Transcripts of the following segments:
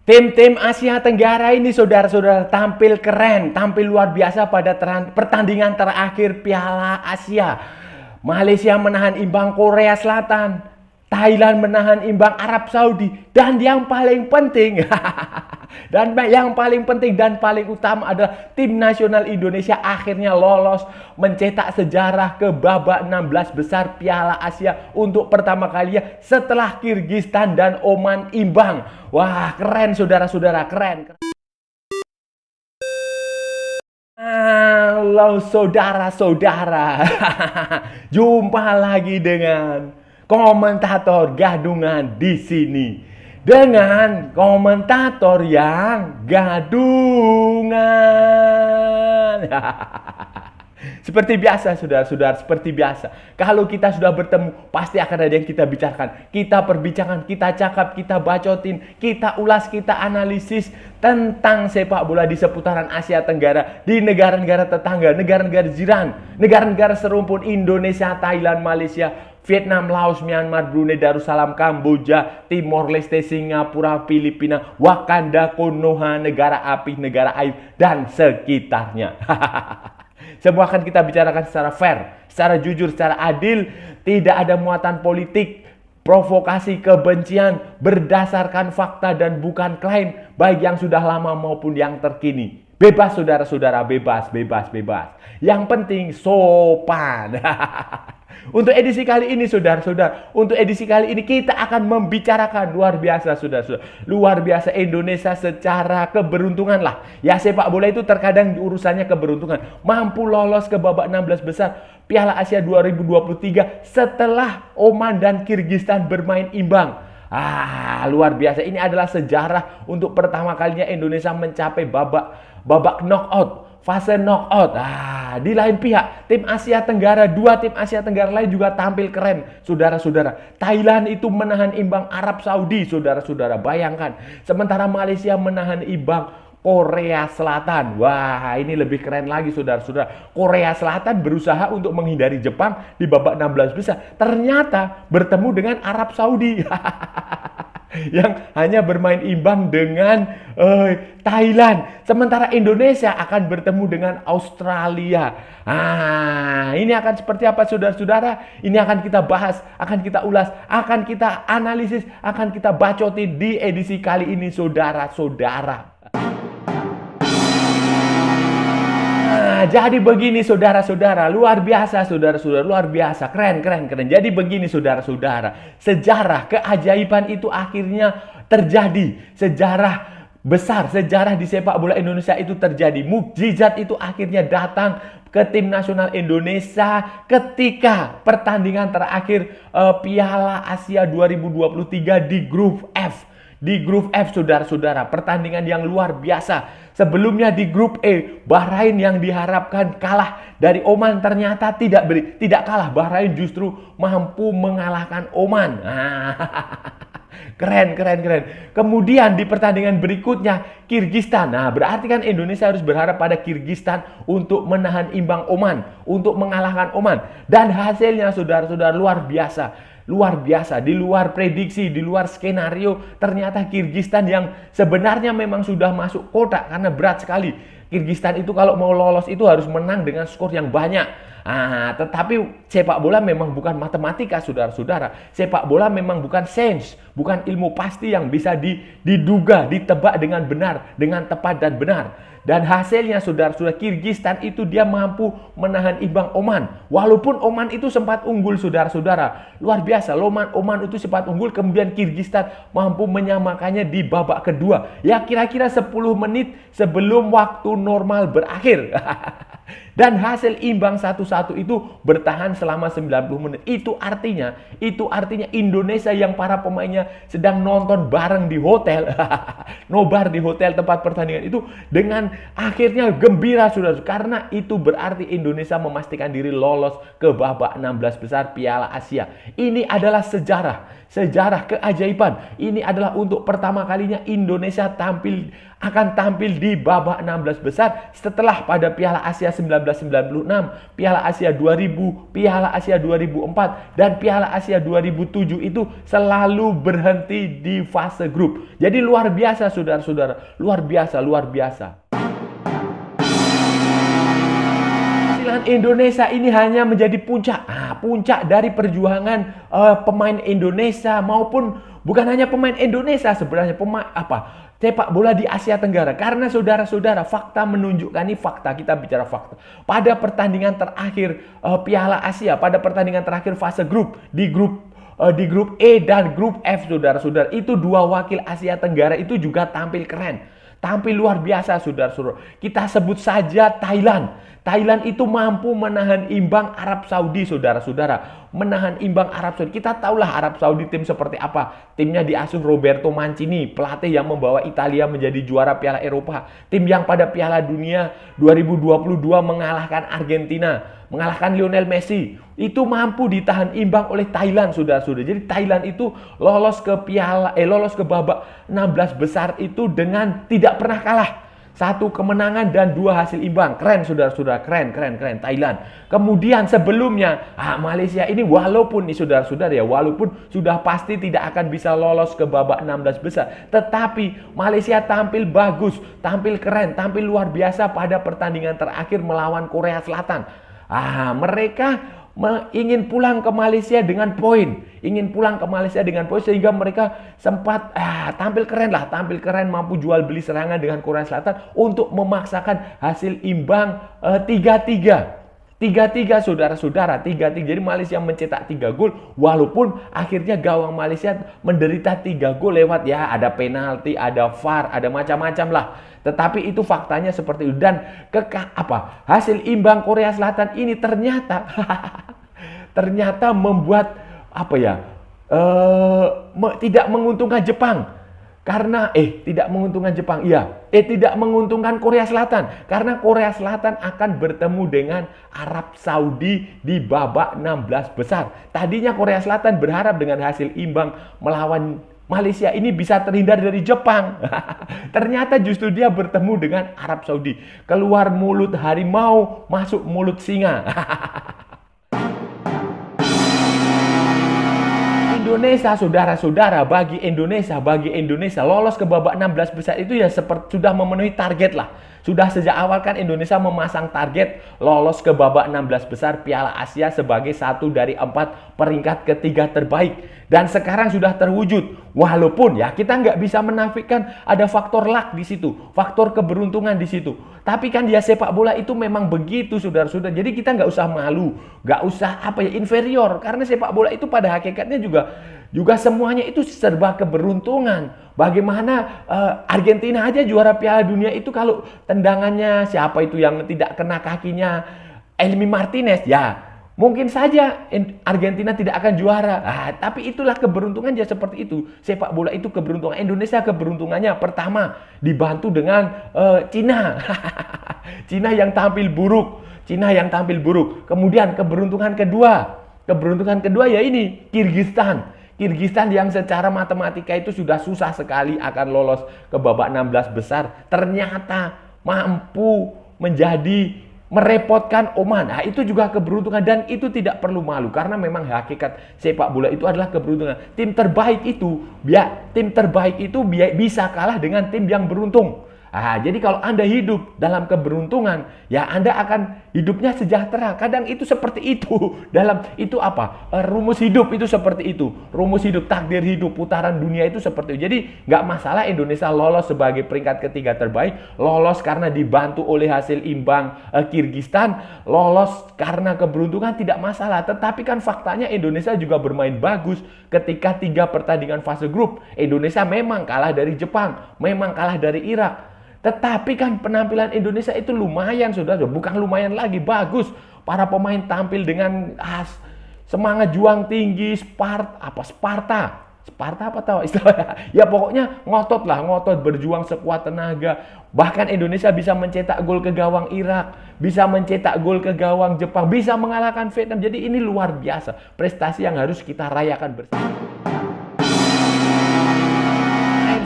Tim-tim Asia Tenggara ini saudara-saudara tampil keren, tampil luar biasa pada pertandingan terakhir Piala Asia. Malaysia menahan imbang Korea Selatan, Thailand menahan imbang Arab Saudi, dan yang paling penting dan paling utama adalah tim nasional Indonesia akhirnya lolos mencetak sejarah ke babak 16 besar Piala Asia untuk pertama kalinya setelah Kirgistan dan Oman imbang. Wah, keren saudara-saudara, keren. Halo saudara-saudara. Jumpa lagi dengan komentator gadungan di sini. Dengan komentator yang gadungan. Seperti biasa saudara-saudara, seperti biasa. Kalau kita sudah bertemu, pasti akan ada yang kita bicarakan. Kita perbincangan, kita cakap, kita bacotin, kita ulas, kita analisis tentang sepak bola di seputaran Asia Tenggara, di negara-negara tetangga, negara-negara jiran, negara-negara serumpun Indonesia, Thailand, Malaysia, Vietnam, Laos, Myanmar, Brunei Darussalam, Kamboja, Timor Leste, Singapura, Filipina, Wakanda, Konoha, negara api, negara air, dan sekitarnya. Semua akan kita bicarakan secara fair, secara jujur, secara adil. Tidak ada muatan politik, provokasi, kebencian, berdasarkan fakta dan bukan klaim, baik yang sudah lama maupun yang terkini. Bebas saudara-saudara, bebas. Yang penting sopan. Untuk edisi kali ini saudara-saudara, kita akan membicarakan luar biasa saudara-saudara. Luar biasa Indonesia secara keberuntungan lah. Ya, sepak bola itu terkadang urusannya keberuntungan. Mampu lolos ke babak 16 besar Piala Asia 2023 setelah Oman dan Kirgistan bermain imbang. Luar biasa. Ini adalah sejarah untuk pertama kalinya Indonesia mencapai babak knockout. Fase knockout. Di lain pihak, dua tim Asia Tenggara lain juga tampil keren, saudara-saudara. Thailand itu menahan imbang Arab Saudi, saudara-saudara. Bayangkan. Sementara Malaysia menahan imbang Korea Selatan. Wah, ini lebih keren lagi, saudara-saudara. Korea Selatan berusaha untuk menghindari Jepang di babak 16 besar. Ternyata bertemu dengan Arab Saudi. Yang hanya bermain imbang dengan Thailand. Sementara Indonesia akan bertemu dengan Australia. Ini akan seperti apa saudara-saudara? Ini akan kita bahas, akan kita ulas, akan kita analisis, akan kita bacotin di edisi kali ini saudara-saudara. Jadi begini saudara-saudara, luar biasa saudara-saudara, luar biasa, keren. Jadi begini saudara-saudara, sejarah keajaiban itu akhirnya terjadi. Sejarah besar, sejarah di sepak bola Indonesia itu terjadi. Mukjizat itu akhirnya datang ke tim nasional Indonesia ketika pertandingan terakhir Piala Asia 2023 di grup F. Di grup F saudara-saudara, pertandingan yang luar biasa. Sebelumnya di grup E, Bahrain yang diharapkan kalah dari Oman ternyata tidak kalah. Bahrain justru mampu mengalahkan Oman. Keren. Kemudian di pertandingan berikutnya Kirgistan. Berarti kan Indonesia harus berharap pada Kirgistan untuk menahan imbang Oman, untuk mengalahkan Oman. Dan hasilnya saudara-saudara luar biasa. Luar biasa, di luar prediksi, di luar skenario, ternyata Kirgistan yang sebenarnya memang sudah masuk kotak karena berat sekali. Kirgistan itu kalau mau lolos itu harus menang dengan skor yang banyak. Tetapi sepak bola memang bukan matematika saudara-saudara. Sepak bola memang bukan sains, bukan ilmu pasti yang bisa diduga, ditebak dengan benar, dengan tepat dan benar. Dan hasilnya saudara-saudara, Kirgistan itu dia mampu menahan imbang Oman. Walaupun Oman itu sempat unggul saudara-saudara. Luar biasa, Oman itu sempat unggul, kemudian Kirgistan mampu menyamakannya di babak kedua. Ya kira-kira 10 menit sebelum waktu normal berakhir. Dan hasil imbang 1-1 itu bertahan selama 90 menit. Itu artinya Indonesia yang para pemainnya sedang nonton bareng di hotel. Nobar di hotel tempat pertandingan itu dengan akhirnya gembira saudara. Karena itu berarti Indonesia memastikan diri lolos ke babak 16 besar Piala Asia. Ini adalah sejarah keajaiban. Ini adalah untuk pertama kalinya Indonesia akan tampil di babak 16 besar setelah pada Piala Asia 1996, Piala Asia 2000, Piala Asia 2004, dan Piala Asia 2007 itu selalu berhenti di fase grup. Jadi luar biasa saudara-saudara, luar biasa, luar biasa. Indonesia ini hanya menjadi puncak dari perjuangan pemain Indonesia, maupun bukan hanya pemain Indonesia sebenarnya, sepak bola di Asia Tenggara. Karena saudara-saudara, fakta menunjukkan, ini fakta, kita bicara fakta. Pada pertandingan terakhir Piala Asia, pada pertandingan terakhir fase grup, di grup E dan grup F, saudara-saudara, itu dua wakil Asia Tenggara itu juga tampil keren, tampil luar biasa, saudara-saudara. Kita sebut saja Thailand. Thailand itu mampu menahan imbang Arab Saudi, saudara-saudara. Menahan imbang Arab Saudi. Kita tahulah Arab Saudi tim seperti apa. Timnya diasuh Roberto Mancini, pelatih yang membawa Italia menjadi juara Piala Eropa. Tim yang pada Piala Dunia 2022 mengalahkan Argentina, mengalahkan Lionel Messi. Itu mampu ditahan imbang oleh Thailand, saudara-saudara. Jadi Thailand itu lolos ke babak 16 besar itu dengan tidak pernah kalah. 1 kemenangan dan 2 hasil imbang. Keren, saudara-saudara. Keren Thailand. Kemudian sebelumnya, Malaysia ini walaupun sudah pasti tidak akan bisa lolos ke babak 16 besar. Tetapi Malaysia tampil bagus, tampil keren, tampil luar biasa pada pertandingan terakhir melawan Korea Selatan. Mereka ingin pulang ke Malaysia dengan poin. Sehingga mereka sempat tampil keren, mampu jual beli serangan dengan Korea Selatan untuk memaksakan hasil imbang 3-3. 3-3, saudara-saudara, 3-3. Jadi Malaysia mencetak 3 gol, walaupun akhirnya gawang Malaysia menderita 3 gol lewat ada penalti, ada VAR, ada macam-macam lah. Tetapi itu faktanya seperti itu. Dan hasil imbang Korea Selatan ini ternyata membuat tidak menguntungkan Jepang. Tidak menguntungkan Korea Selatan. Karena Korea Selatan akan bertemu dengan Arab Saudi di babak 16 besar. Tadinya Korea Selatan berharap dengan hasil imbang melawan Malaysia ini bisa terhindar dari Jepang. Ternyata justru dia bertemu dengan Arab Saudi. Keluar mulut harimau, masuk mulut singa. Indonesia, saudara-saudara, bagi Indonesia lolos ke babak 16 besar itu sudah memenuhi target lah. Sudah sejak awal kan Indonesia memasang target lolos ke babak 16 besar Piala Asia sebagai 1 dari 4 peringkat ketiga terbaik. Dan sekarang sudah terwujud. Walaupun kita nggak bisa menafikan ada faktor luck di situ, faktor keberuntungan di situ. Tapi kan sepak bola itu memang begitu, saudara-saudara. Jadi kita nggak usah malu, nggak usah inferior. Karena sepak bola itu pada hakikatnya juga semuanya itu serba keberuntungan. Bagaimana Argentina aja juara Piala Dunia itu kalau tendangannya siapa itu yang tidak kena kakinya Emi Martinez, mungkin saja Argentina tidak akan juara. Tapi itulah keberuntungan seperti itu. Sepak bola itu keberuntungan. Indonesia keberuntungannya pertama dibantu dengan Cina. Cina yang tampil buruk. Kemudian keberuntungan kedua ini Kirgistan yang secara matematika itu sudah susah sekali akan lolos ke babak 16 besar. Ternyata mampu merepotkan Oman. Itu juga keberuntungan dan itu tidak perlu malu. Karena memang hakikat sepak bola itu adalah keberuntungan. Tim terbaik itu bisa kalah dengan tim yang beruntung. Jadi kalau Anda hidup dalam keberuntungan, Anda akan hidupnya sejahtera. Kadang itu seperti itu. Rumus hidup itu seperti itu. Rumus hidup, takdir hidup, putaran dunia itu seperti itu. Jadi nggak masalah Indonesia lolos sebagai peringkat ketiga terbaik, lolos karena dibantu oleh hasil imbang Kirgistan, lolos karena keberuntungan, tidak masalah. Tetapi kan faktanya Indonesia juga bermain bagus ketika 3 pertandingan fase grup. Indonesia memang kalah dari Jepang, memang kalah dari Irak. Tetapi kan penampilan Indonesia itu lumayan, saudara. Bukan lumayan lagi, bagus. Para pemain tampil dengan semangat juang tinggi, Sparta apa tahu istilahnya? Pokoknya ngotot berjuang sekuat tenaga. Bahkan Indonesia bisa mencetak gol ke gawang Irak, bisa mencetak gol ke gawang Jepang, bisa mengalahkan Vietnam. Jadi ini luar biasa, prestasi yang harus kita rayakan bersama.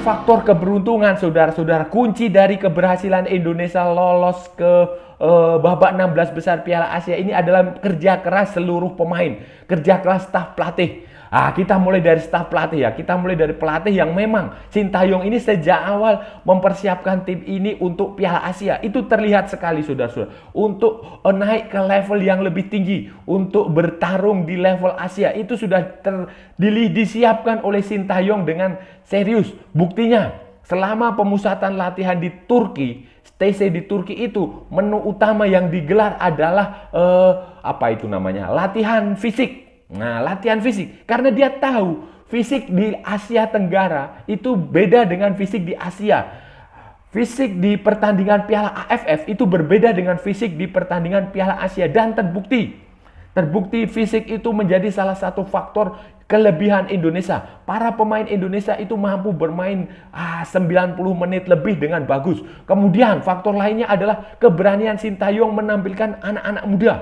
faktor keberuntungan, saudara-saudara. Kunci dari keberhasilan Indonesia lolos ke babak 16 besar Piala Asia ini adalah kerja keras seluruh pemain, kerja keras staf pelatih. Kita mulai dari staf pelatih ya. Kita mulai dari pelatih yang memang Sintayong ini sejak awal mempersiapkan tim ini untuk Piala Asia. Itu terlihat sekali, saudara-saudara. Untuk naik ke level yang lebih tinggi, untuk bertarung di level Asia, itu sudah disiapkan oleh Sintayong dengan serius. Buktinya, selama pemusatan latihan di Turki, TC di Turki itu, menu utama yang digelar adalah latihan fisik. Nah, latihan fisik. Karena dia tahu fisik di Asia Tenggara itu beda dengan fisik di Asia. Fisik di pertandingan Piala AFF itu berbeda dengan fisik di pertandingan Piala Asia. Dan terbukti fisik itu menjadi salah satu faktor kelebihan Indonesia. Para pemain Indonesia itu mampu bermain 90 menit lebih dengan bagus. Kemudian faktor lainnya adalah keberanian Sintayong menampilkan anak-anak muda.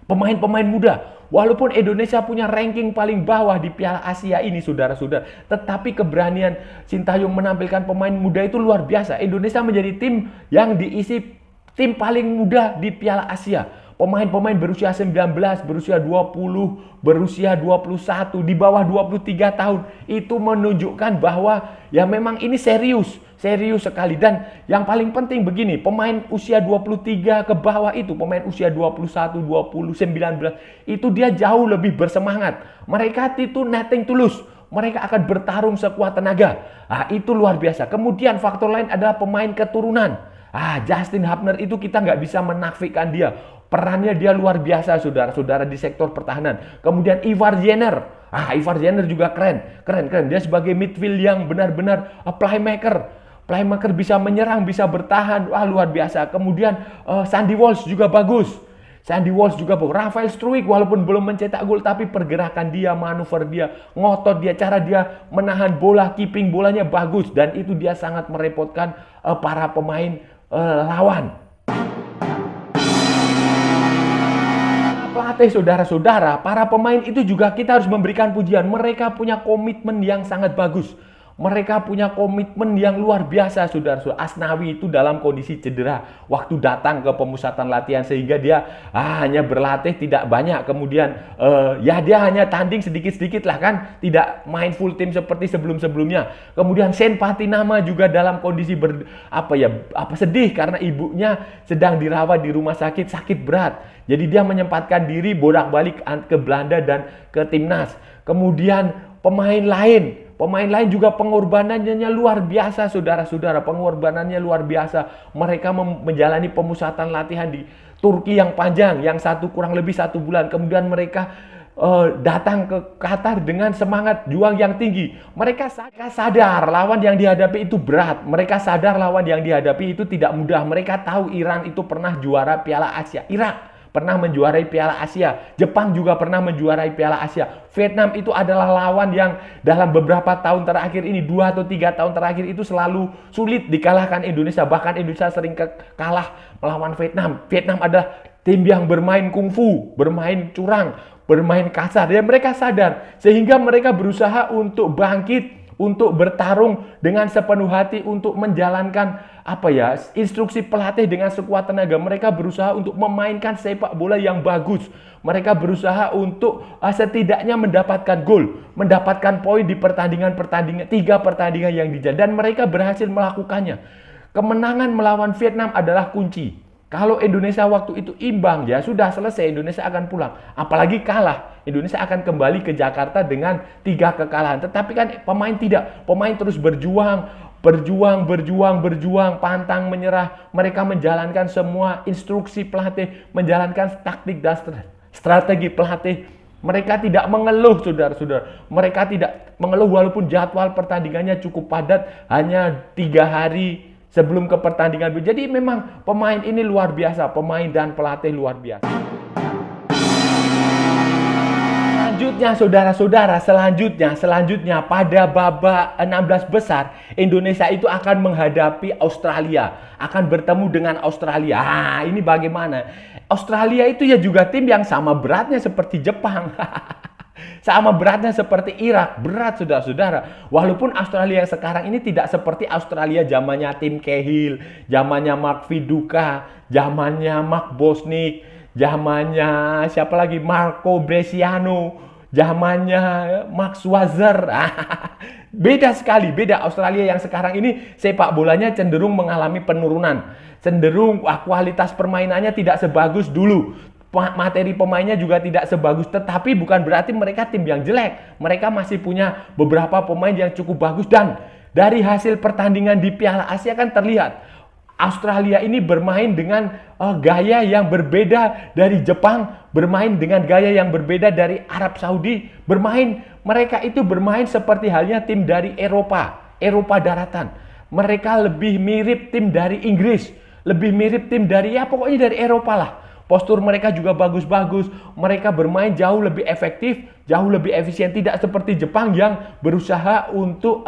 Pemain-pemain muda. Walaupun Indonesia punya ranking paling bawah di Piala Asia ini, saudara-saudara, tetapi keberanian Sintayong menampilkan pemain muda itu luar biasa. Indonesia menjadi tim yang diisi tim paling muda di Piala Asia. Pemain-pemain berusia 19, berusia 20, berusia 21, di bawah 23 tahun. Itu menunjukkan bahwa ya memang ini serius sekali. Dan yang paling penting begini, pemain usia 23 ke bawah itu, pemain usia 21, 20, 19, itu dia jauh lebih bersemangat. Mereka itu nothing tulus. Mereka akan bertarung sekuat tenaga. Itu luar biasa. Kemudian faktor lain adalah pemain keturunan. Justin Hubner itu kita nggak bisa menafikan dia. Perannya dia luar biasa, saudara-saudara, di sektor pertahanan. Kemudian Ivar Jenner. Ivar Jenner juga keren. Dia sebagai midfield yang benar-benar playmaker. Playmaker, bisa menyerang, bisa bertahan. Luar biasa. Kemudian Sandy Walsh juga bagus. Rafael Struijk walaupun belum mencetak gol, tapi pergerakan dia, manuver dia, ngotot dia, cara dia menahan bola, keeping bolanya bagus. Dan itu dia sangat merepotkan para pemain lawan. Pelatih, saudara-saudara, para pemain itu juga kita harus memberikan pujian. Mereka punya komitmen yang sangat bagus. Mereka punya komitmen yang luar biasa, saudara-saudara. Asnawi itu dalam kondisi cedera waktu datang ke pemusatan latihan, sehingga dia hanya berlatih tidak banyak. Kemudian dia hanya tanding sedikit-sedikit lah kan, tidak main full tim seperti sebelum-sebelumnya. Kemudian Sen Patinama juga dalam kondisi sedih karena ibunya sedang dirawat di rumah sakit berat. Jadi dia menyempatkan diri bolak-balik ke Belanda dan ke timnas. Kemudian pemain lain juga pengorbanannya luar biasa, saudara-saudara. Pengorbanannya luar biasa. Mereka menjalani pemusatan latihan di Turki yang panjang, yang kurang lebih 1 bulan. Kemudian mereka datang ke Qatar dengan semangat juang yang tinggi. Mereka sadar lawan yang dihadapi itu berat. Mereka sadar lawan yang dihadapi itu tidak mudah. Mereka tahu Iran itu pernah juara Piala Asia. Irak pernah menjuarai Piala Asia. Jepang juga pernah menjuarai Piala Asia. Vietnam itu adalah lawan yang dalam beberapa tahun terakhir ini, 2 atau 3 tahun terakhir itu selalu sulit dikalahkan Indonesia. Bahkan Indonesia sering kalah melawan Vietnam. Vietnam adalah tim yang bermain kungfu, bermain curang, bermain kasar. Dan mereka sadar, sehingga mereka berusaha untuk bangkit, untuk bertarung dengan sepenuh hati, untuk menjalankan instruksi pelatih dengan sekuat tenaga. Mereka berusaha untuk memainkan sepak bola yang bagus. Mereka berusaha untuk setidaknya mendapatkan gol, mendapatkan poin di pertandingan-pertandingan, 3 pertandingan yang dijalani, dan mereka berhasil melakukannya. Kemenangan melawan Vietnam adalah kunci. Kalau Indonesia waktu itu imbang, ya sudah selesai, Indonesia akan pulang. Apalagi kalah, Indonesia akan kembali ke Jakarta dengan 3 kekalahan. Tetapi kan pemain tidak, pemain terus berjuang, pantang menyerah. Mereka menjalankan semua instruksi pelatih, menjalankan taktik dan strategi pelatih. Mereka tidak mengeluh, saudara-saudara. Mereka tidak mengeluh walaupun jadwal pertandingannya cukup padat, hanya 3 hari sebelum ke pertandingan. Jadi memang pemain ini luar biasa, pemain dan pelatih luar biasa. Selanjutnya, saudara-saudara, selanjutnya pada babak 16 besar, Indonesia itu akan menghadapi Australia, akan bertemu dengan Australia. Ini bagaimana? Australia itu ya juga tim yang sama beratnya seperti Jepang. Sama beratnya seperti Irak, berat saudara-saudara. Walaupun Australia yang sekarang ini tidak seperti Australia zamannya Tim Cahill, zamannya Mark Viduka, zamannya Mark Bosnich, zamannya siapa lagi, Marco Bresciano, zamannya Max Scherzer. Beda sekali, beda. Australia yang sekarang ini sepak bolanya cenderung mengalami penurunan. Cenderung kualitas permainannya tidak sebagus dulu. Materi pemainnya juga tidak sebagus, tetapi bukan berarti mereka tim yang jelek. Mereka masih punya beberapa pemain yang cukup bagus, dan dari hasil pertandingan di Piala Asia kan terlihat Australia ini bermain dengan gaya yang berbeda dari Jepang, bermain dengan gaya yang berbeda dari Arab Saudi, mereka itu bermain seperti halnya tim dari Eropa daratan. Mereka lebih mirip tim dari Inggris, lebih mirip tim dari pokoknya dari Eropa lah. Postur mereka juga bagus-bagus. Mereka bermain jauh lebih efektif, jauh lebih efisien. Tidak seperti Jepang yang berusaha untuk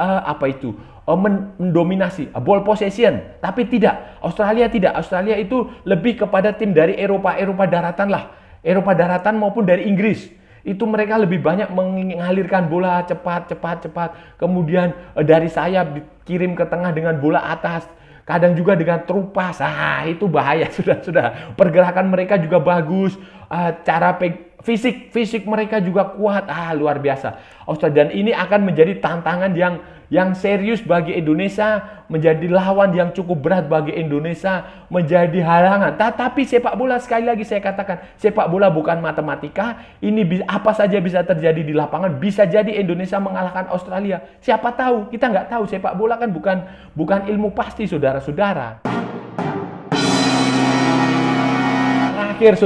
mendominasi ball possession. Tapi tidak. Australia tidak. Australia itu lebih kepada tim dari Eropa daratan lah. Eropa daratan maupun dari Inggris. Itu mereka lebih banyak mengalirkan bola cepat. Kemudian dari sayap dikirim ke tengah dengan bola atas. Kadang juga dengan terupas. Itu bahaya sudah. Pergerakan mereka juga bagus. Fisik mereka juga kuat. Luar biasa. Dan ini akan menjadi tantangan yang serius bagi Indonesia, menjadi lawan yang cukup berat bagi Indonesia, menjadi halangan. Tetapi sepak bola, sekali lagi saya katakan, sepak bola bukan matematika. Ini apa saja bisa terjadi di lapangan. Bisa jadi Indonesia mengalahkan Australia. Siapa tahu? Kita nggak tahu. Sepak bola kan bukan ilmu pasti, saudara-saudara. Terakhir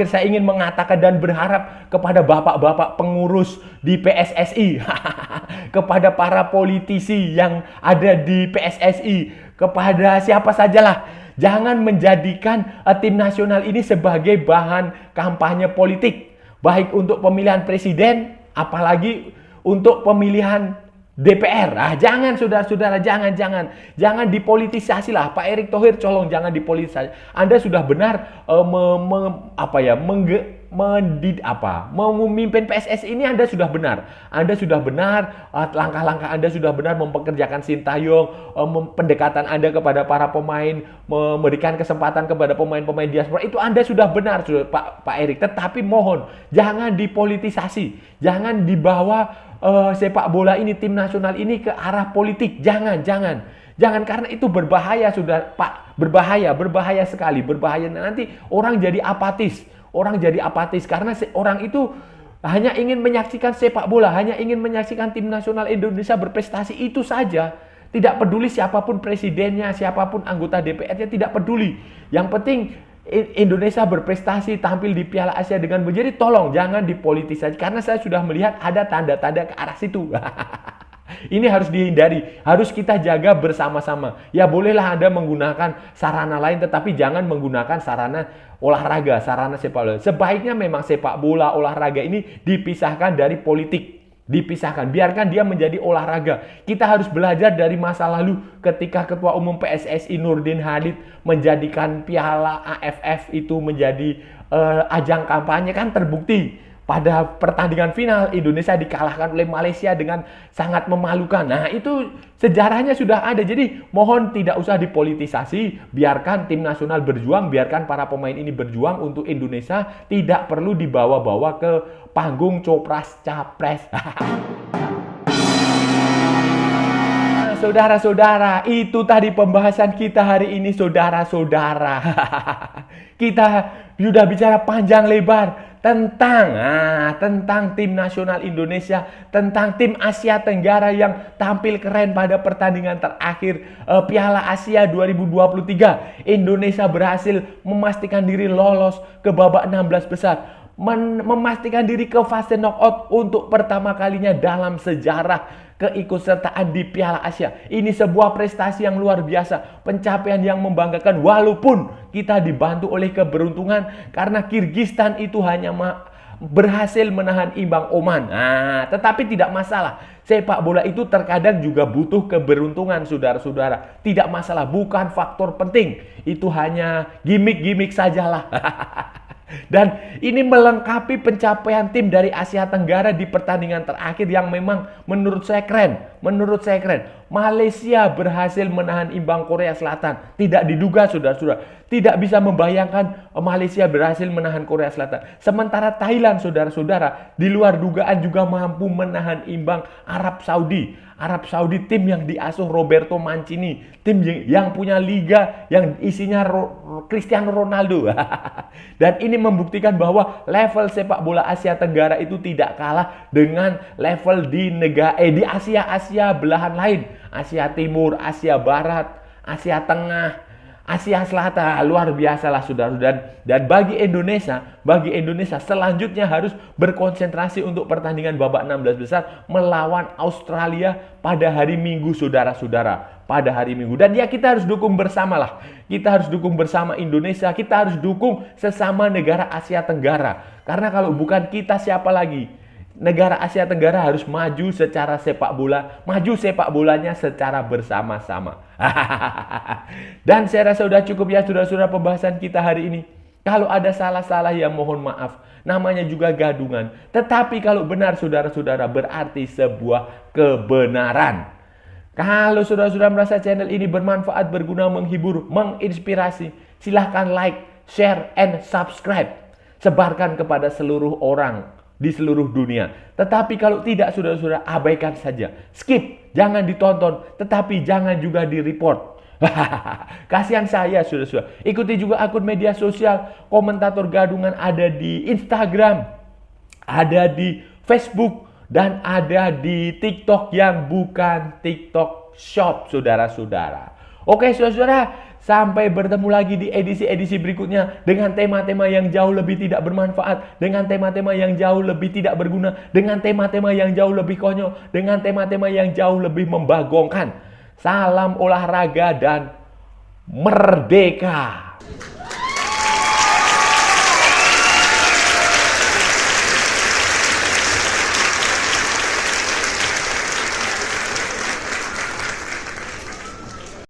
saya ingin mengatakan dan berharap kepada bapak-bapak pengurus di PSSI, kepada para politisi yang ada di PSSI, kepada siapa sajalah, jangan menjadikan tim nasional ini sebagai bahan kampanye politik, baik untuk pemilihan presiden, apalagi untuk pemilihan DPR. Jangan saudara-saudara, jangan dipolitisasi lah. Pak Erick Thohir colong jangan dipolitisasi. Anda sudah benar memimpin PSSI ini. Anda sudah benar. Langkah-langkah Anda sudah benar, mempekerjakan Sintayong, pendekatan Anda kepada para pemain, memberikan kesempatan kepada pemain-pemain diaspora. Itu Anda sudah benar, Pak Erick. Tetapi mohon jangan dipolitisasi. Jangan dibawa sepak bola ini, tim nasional ini ke arah politik. Jangan karena itu berbahaya, sudah Pak. Berbahaya sekali, berbahaya. Nanti orang jadi apatis karena orang itu hanya ingin menyaksikan sepak bola, hanya ingin menyaksikan tim nasional Indonesia berprestasi, itu saja. Tidak peduli siapapun presidennya, siapapun anggota DPR-nya, tidak peduli. Yang penting Indonesia berprestasi, tampil di Piala Asia dengan menjadi, tolong jangan dipolitisasi, karena saya sudah melihat ada tanda-tanda ke arah situ. Ini harus dihindari, harus kita jaga bersama-sama. Ya bolehlah Anda menggunakan sarana lain, tetapi jangan menggunakan sarana olahraga, sarana sepak bola. Sebaiknya memang sepak bola, olahraga ini dipisahkan dari politik. Dipisahkan, biarkan dia menjadi olahraga. Kita harus belajar dari masa lalu ketika Ketua Umum PSSI Nurdin Halid menjadikan Piala AFF itu menjadi ajang kampanye. Kan terbukti pada pertandingan final Indonesia dikalahkan oleh Malaysia dengan sangat memalukan. Nah itu sejarahnya sudah ada. Jadi mohon tidak usah dipolitisasi, biarkan tim nasional berjuang, biarkan para pemain ini berjuang untuk Indonesia. Tidak perlu dibawa-bawa ke panggung copras-capres. Saudara-saudara, itu tadi pembahasan kita hari ini, saudara-saudara. Kita sudah bicara panjang lebar tentang tim nasional Indonesia, tentang tim Asia Tenggara yang tampil keren pada pertandingan terakhir Piala Asia 2023. Indonesia berhasil memastikan diri lolos ke babak 16 besar. Memastikan diri ke fase knockout untuk pertama kalinya dalam sejarah keikutsertaan di Piala Asia. Ini sebuah prestasi yang luar biasa, pencapaian yang membanggakan, walaupun kita dibantu oleh keberuntungan karena Kyrgyzstan itu hanya berhasil menahan imbang Oman. Tetapi tidak masalah. Sepak bola itu terkadang juga butuh keberuntungan, saudara-saudara. Tidak masalah, bukan faktor penting. Itu hanya gimmick-gimmick sajalah. Dan ini melengkapi pencapaian tim dari Asia Tenggara di pertandingan terakhir yang memang menurut saya keren. Menurut saya keren. Malaysia berhasil menahan imbang Korea Selatan. Tidak diduga, saudara-saudara. Tidak bisa membayangkan Malaysia berhasil menahan Korea Selatan. Sementara Thailand, saudara-saudara, di luar dugaan juga mampu menahan imbang Arab Saudi. Arab Saudi, tim yang diasuh Roberto Mancini, tim yang punya liga yang isinya Cristiano Ronaldo. Dan ini membuktikan bahwa level sepak bola Asia Tenggara itu tidak kalah dengan level di di Asia belahan lain, Asia Timur, Asia Barat, Asia Tengah, Asia Selatan. Luar biasa lah, saudara. Dan bagi Indonesia selanjutnya harus berkonsentrasi untuk pertandingan babak 16 besar melawan Australia pada hari Minggu, saudara-saudara. Pada hari Minggu. Dan ya, kita harus dukung bersama lah. Kita harus dukung bersama Indonesia. Kita harus dukung sesama negara Asia Tenggara. Karena kalau bukan kita, siapa lagi? Negara Asia Tenggara harus maju secara sepak bola, maju sepak bolanya secara bersama-sama. Dan saya rasa sudah cukup ya, saudara-saudara, pembahasan kita hari ini. Kalau ada salah-salah ya mohon maaf. Namanya juga gadungan. Tetapi kalau benar, saudara-saudara, berarti sebuah kebenaran. Kalau saudara-saudara merasa channel ini bermanfaat, berguna, menghibur, menginspirasi, silahkan like, share, and subscribe. Sebarkan kepada seluruh orang di seluruh dunia. Tetapi kalau tidak, saudara-saudara, abaikan saja. Skip, jangan ditonton, tetapi jangan juga di-report. Kasihan saya, saudara-saudara. Ikuti juga akun media sosial Komentator Gadungan, ada di Instagram, ada di Facebook, dan ada di TikTok yang bukan TikTok Shop, saudara-saudara. Oke, saudara-saudara, sampai bertemu lagi di edisi-edisi berikutnya dengan tema-tema yang jauh lebih tidak bermanfaat, dengan tema-tema yang jauh lebih tidak berguna, dengan tema-tema yang jauh lebih konyol, dengan tema-tema yang jauh lebih membagongkan. Salam olahraga dan merdeka!